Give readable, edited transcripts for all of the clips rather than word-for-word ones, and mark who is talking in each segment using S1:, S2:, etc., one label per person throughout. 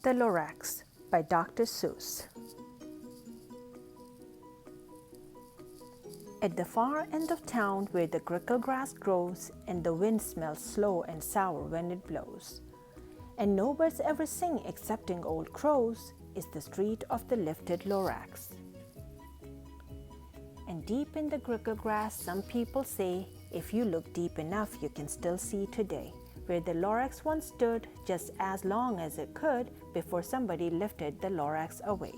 S1: The Lorax by Dr. Seuss. At the far end of town where the crickle grass grows and the wind smells slow and sour when it blows, and no birds ever sing excepting old crows, is the street of the lifted Lorax. And deep in the crickle grass, some people say, if you look deep enough, you can still see today, where the Lorax once stood just as long as it could before somebody lifted the Lorax away.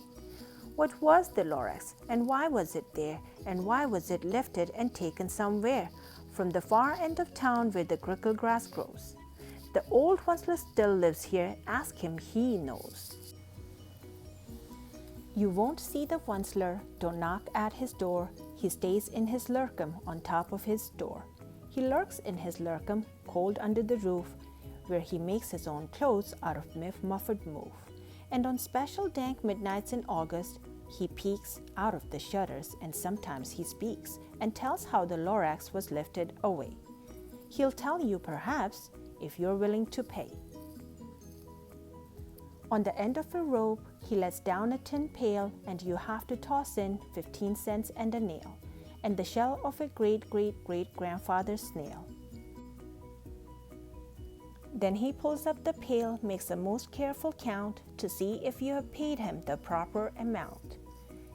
S1: What was the Lorax, and why was it there, and why was it lifted and taken somewhere? From the far end of town where the crickle grass grows. The old Onceler still lives here, ask him, he knows. You won't see the Onceler, don't knock at his door, he stays in his lurkum on top of his door. He lurks in his lurkum, cold under the roof, where he makes his own clothes out of muffled move. And on special dank midnights in August, he peeks out of the shutters, and sometimes he speaks and tells how the Lorax was lifted away. He'll tell you perhaps, if you're willing to pay. On the end of a rope, he lets down a tin pail, and you have to toss in 15 cents and a nail, and the shell of a great-great-great-grandfather's snail. Then he pulls up the pail, makes a most careful count to see if you have paid him the proper amount.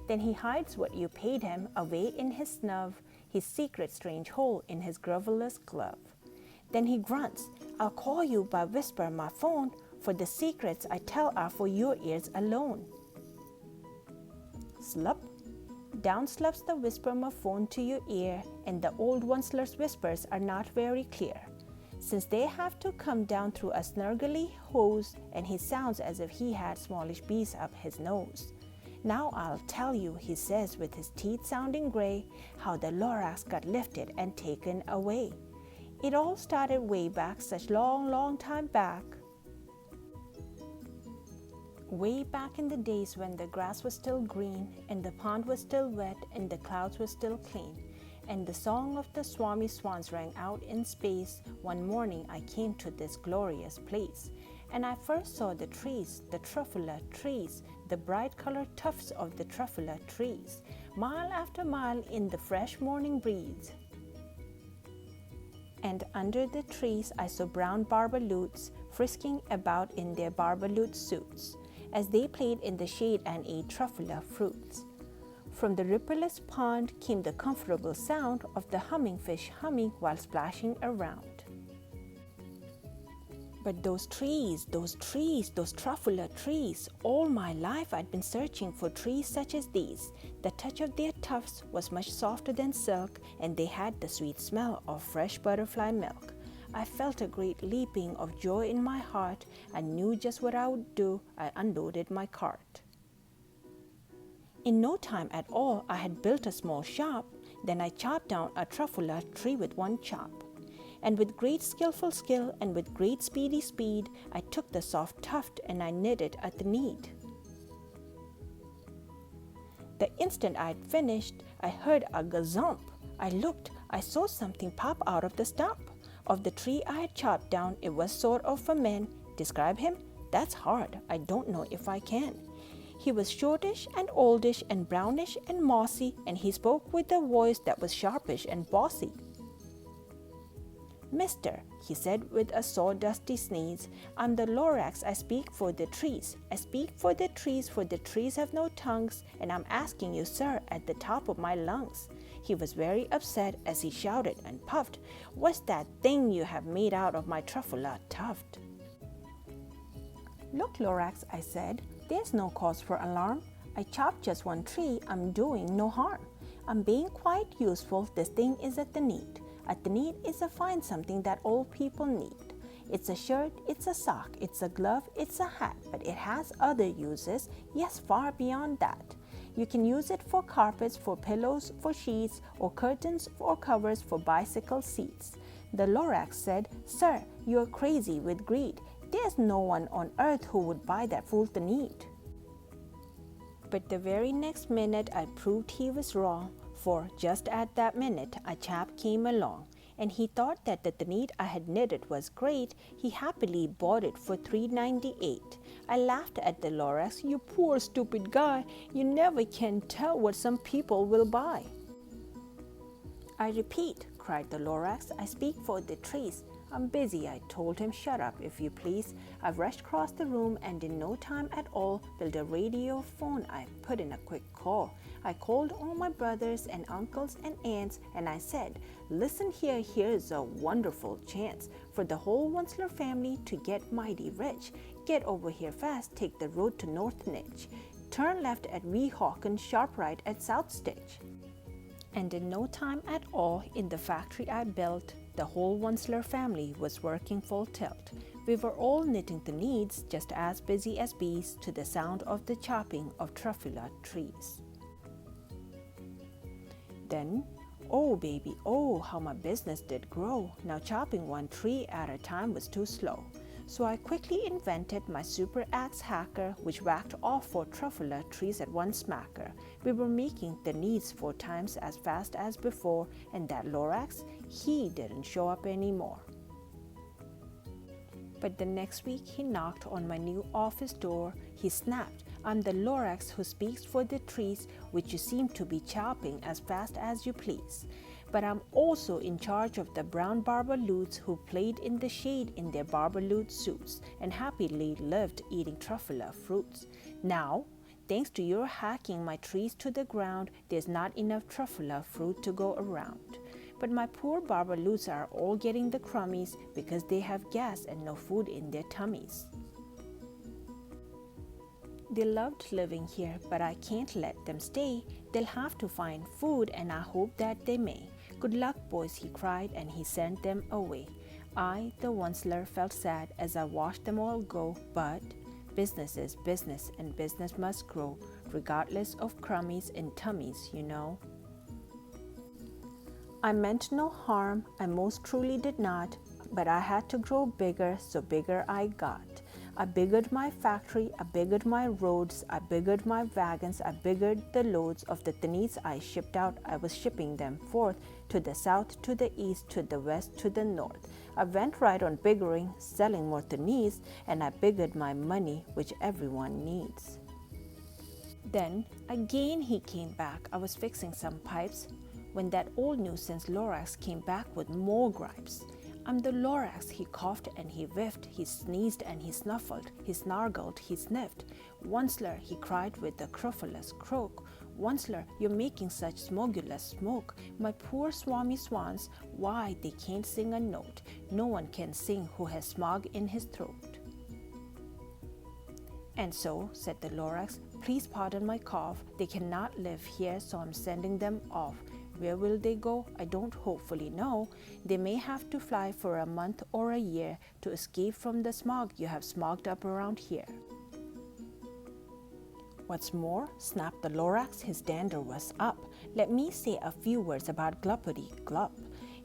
S1: Then he hides what you paid him away in his snub, his secret strange hole in his grovelous glove. Then he grunts, I'll call you by whisper my phone, for the secrets I tell are for your ears alone. Slup! Down slups the whisper-my-phone to your ear, and the old Onceler's whispers are not very clear, since they have to come down through a snurgly hose, and he sounds as if he had smallish bees up his nose. Now I'll tell you, he says with his teeth sounding gray, how the Lorax got lifted and taken away. It all started way back, such long time back. Way back in the days when the grass was still green, and the pond was still wet, and the clouds were still clean, and the song of the Swami swans rang out in space. One morning I came to this glorious place, and I first saw the trees, the truffula trees, the bright-colored tufts of the truffula trees, mile after mile in the fresh morning breeze. And under the trees I saw brown barbaloots frisking about in their barbaloot suits, as they played in the shade and ate truffula fruits. From the rippleless pond came the comfortable sound of the humming fish humming while splashing around. But those trees, those truffula trees, all my life I'd been searching for trees such as these. The touch of their tufts was much softer than silk, and they had the sweet smell of fresh butterfly milk. I felt a great leaping of joy in my heart. I knew just what I would do. I unloaded my cart. In no time at all, I had built a small shop. Then I chopped down a truffula tree with one chop. And with great skillful skill and with great speedy speed, I took the soft tuft and I knit it at the need. The instant I had finished, I heard a gazump. I looked, I saw something pop out of the stump of the tree I had chopped down. It was sort of a man. Describe him? That's hard. I don't know if I can. He was shortish and oldish and brownish and mossy, and he spoke with a voice that was sharpish and bossy. Mister, he said with a sawdusty sneeze, I'm the Lorax, I speak for the trees. I speak for the trees have no tongues, and I'm asking you, sir, at the top of my lungs. He was very upset as he shouted and puffed, What's that thing you have made out of my truffula tuft? Look, Lorax, I said, there's no cause for alarm. I chopped just one tree, I'm doing no harm. I'm being quite useful, this thing is at the need. At the need is a fine something that old people need. It's a shirt, it's a sock, it's a glove, it's a hat, but it has other uses, yes, far beyond that. You can use it for carpets, for pillows, for sheets, or curtains, or covers for bicycle seats. The Lorax said, Sir, you're crazy with greed. There's no one on earth who would buy that fool to need. But the very next minute I proved he was wrong, for just at that minute a chap came along, and he thought that the knit I had knitted was great. He happily bought it for $3.98. I laughed at the Lorax. You poor stupid guy, you never can tell what some people will buy. I repeat, cried the Lorax, I speak for the trees. I'm busy, I told him. Shut up, if you please. I rushed across the room and in no time at all built a radio phone. I put in a quick call. I called all my brothers and uncles and aunts and I said, listen here, here's a wonderful chance for the whole Wensler family to get mighty rich. Get over here fast, take the road to North Nitch. Turn left at Weehawken, sharp right at South Stitch. And in no time at all, in the factory I built, the whole Wensler family was working full tilt. We were all knitting the needs, just as busy as bees, to the sound of the chopping of truffula trees. Then, oh baby, oh, how my business did grow. Now chopping one tree at a time was too slow. So I quickly invented my super axe hacker, which whacked off 4 truffula trees at one smacker. We were making the needs 4 times as fast as before, and that Lorax, he didn't show up anymore. But the next week he knocked on my new office door. He snapped, I'm the Lorax who speaks for the trees, which you seem to be chopping as fast as you please. But I'm also in charge of the brown barbaloots who played in the shade in their barbaloot suits and happily lived eating truffula fruits. Now, thanks to your hacking my trees to the ground, there's not enough truffula fruit to go around. But my poor barbaloots are all getting the crummies because they have gas and no food in their tummies. They loved living here, but I can't let them stay. They'll have to find food, and I hope that they may. Good luck, boys, he cried, and he sent them away. I, the Wensler, felt sad as I watched them all go, but business is business, and business must grow, regardless of crummies and tummies, you know. I meant no harm, I most truly did not, but I had to grow bigger, so bigger I got. I biggered my factory, I biggered my roads, I biggered my wagons, I biggered the loads of the thneeds I shipped out. I was shipping them forth to the south, to the east, to the west, to the north. I went right on biggering, selling more thneeds, and I biggered my money, which everyone needs. Then again he came back. I was fixing some pipes when that old nuisance Lorax came back with more gripes. I'm the Lorax, he coughed and he whiffed, he sneezed and he snuffled, he snargled, he sniffed. Wensler, he cried with a crofulous croak. Wensler, you're making such smogulous smoke. My poor swami swans, why they can't sing a note. No one can sing who has smog in his throat. And so, said the Lorax, please pardon my cough. They cannot live here, so I'm sending them off. Where will they go? I don't hopefully know. They may have to fly for a month or a year to escape from the smog you have smogged up around here. What's more, snapped the Lorax, his dander was up. Let me say a few words about gluppity glup.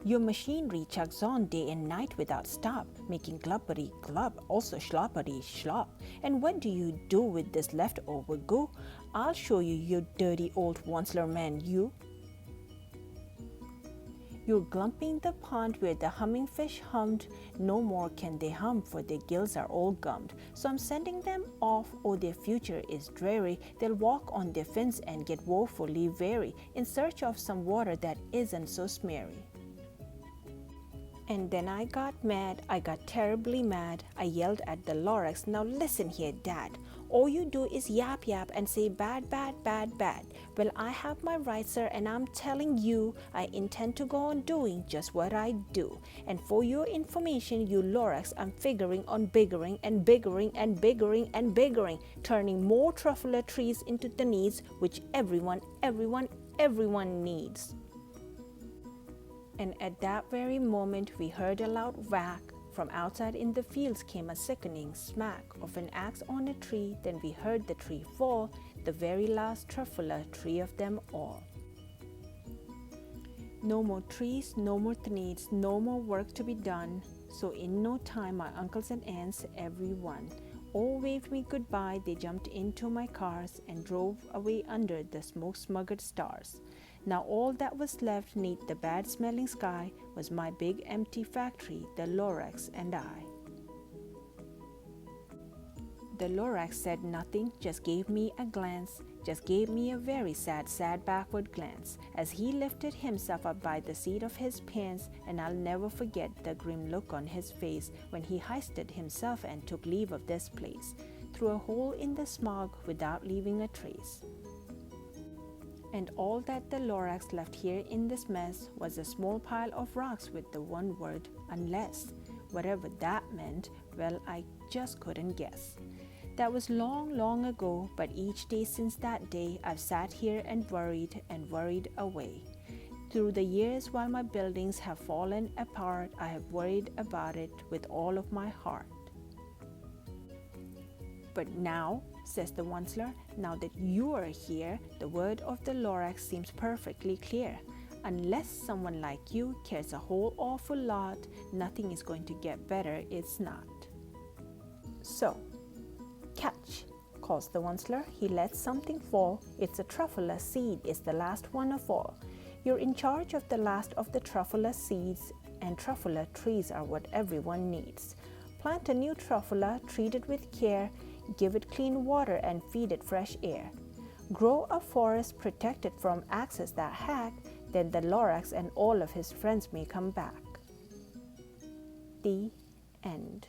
S1: Your machinery chugs on day and night without stop, making gluppity glup, also schloppity schlop. And what do you do with this leftover goo? I'll show you, you dirty old Wensler man, you. You're glumping the pond where the humming fish hummed. No more can they hum, for their gills are all gummed. So I'm sending them off, or their future is dreary. They'll walk on their fins and get woefully weary, in search of some water that isn't so smeary. And then I got mad, I got terribly mad. I yelled at the Lorax, now listen here, Dad. All you do is yap yap and say bad, bad, bad, bad. Well, I have my rights, sir, and I'm telling you, I intend to go on doing just what I do. And for your information, you Lorax, I'm figuring on biggering and biggering and biggering and biggering, turning more truffula trees into the needs which everyone needs. And at that very moment we heard a loud whack. From outside in the fields came a sickening smack of an axe on a tree. Then we heard the tree fall, the very last truffula tree of them all. No more trees, no more needs, no more work to be done. So in no time my uncles and aunts, everyone, all waved me goodbye. They jumped into my cars and drove away under the smoke-smuggered stars. Now all that was left neath the bad-smelling sky was my big empty factory, the Lorax and I. The Lorax said nothing, just gave me a glance, just gave me a very sad backward glance, as he lifted himself up by the seat of his pants, and I'll never forget the grim look on his face when he hoisted himself and took leave of this place, through a hole in the smog without leaving a trace. And all that the Lorax left here in this mess was a small pile of rocks with the one word, unless. Whatever that meant, well, I just couldn't guess. That was long, long ago, but each day since that day, I've sat here and worried away. Through the years, while my buildings have fallen apart, I have worried about it with all of my heart. But now, says the Onceler, now that you are here, the word of the Lorax seems perfectly clear. Unless someone like you cares a whole awful lot, nothing is going to get better, it's not. So, catch, calls the Onceler. He lets something fall. It's a truffula seed, it's the last one of all. You're in charge of the last of the truffula seeds, and truffula trees are what everyone needs. Plant a new truffula, treat it with care, give it clean water and feed it fresh air. Grow a forest, protect it from axes that hack, then the Lorax and all of his friends may come back. The end.